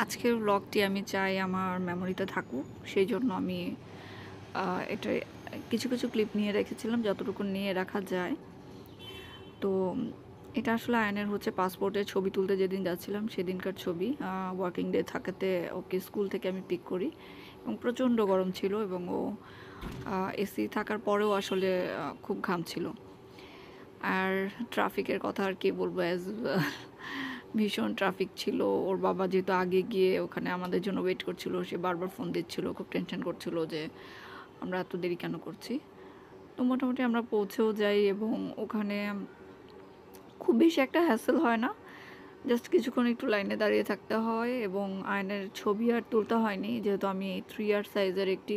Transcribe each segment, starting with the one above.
আজকের ব্লগটি আমি চাই আমার মেমোরিতে থাকুক। সেইজন্য আমি এটা কিছু ক্লিপ নিয়ে রেখেছিলাম যতটুকু নিয়ে রাখা যায়। তো এটা আসলে আয়নের হচ্ছে পাসপোর্টের ছবি তুলতে যেদিন যাচ্ছিলাম সেদিনকার ছবি। ওয়ার্কিং ডে থাকাতে ওকে স্কুল থেকে আমি পিক করি এবং প্রচণ্ড গরম ছিল এবং ও এসি থাকার পরেও আসলে খুব ঘামছিল। আর ট্রাফিকের কথা আর কি বলবো, ভীষণ ট্রাফিক ছিল। ওর বাবা যেহেতু আগে গিয়ে ওখানে আমাদের জন্য ওয়েট করছিল, সে বারবার ফোন দিচ্ছিল, খুব টেনশন করছিল যে আমরা এত দেরি কেন করছি। তো মোটামুটি আমরা পৌঁছেও যাই এবং ওখানে খুব বেশি একটা হ্যাসেল হয় না, জাস্ট কিছুক্ষণ একটু লাইনে দাঁড়িয়ে থাকতে হয় এবং আয়নের ছবি আর তুলতে হয়নি, যেহেতু আমি 3R সাইজের একটি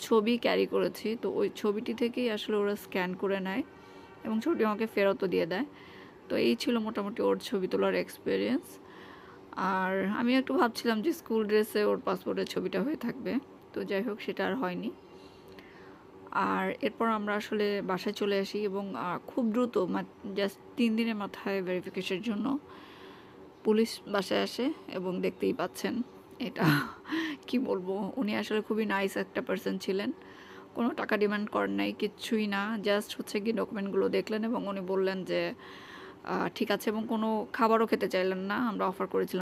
ছবি ক্যারি করেছি। তো ওই ছবিটি থেকেই আসলে ওরা স্ক্যান করে নেয় এবং ছবিটি আমাকে ফেরতও দিয়ে দেয়। তো এই ছিল মোটামুটি ওর ছবি তোলার এক্সপিরিয়েন্স। আর আমি একটু ভাবছিলাম যে স্কুল ড্রেসে ওর পাসপোর্টের ছবিটা হয়ে থাকবে, তো যাই হোক সেটা আর হয়নি। আর এরপর আমরা আসলে বাসায় চলে আসি এবং খুব দ্রুত জাস্ট 3 দিনের মাথায় ভেরিফিকেশনের জন্য পুলিশ বাসায় আসে এবং দেখতেই পাচ্ছেন এটা কি বলবো, উনি আসলে খুবই নাইস একটা পার্সন ছিলেন। কোনো টাকা ডিমান্ড করেন নাই, কিচ্ছুই না, জাস্ট হচ্ছে কি ডকুমেন্টগুলো দেখলেন এবং উনি বললেন যে ঠিক আছে, এবং কোনো খাবারও খেতে চাইলেন না। আমরা অফার করেছিলাম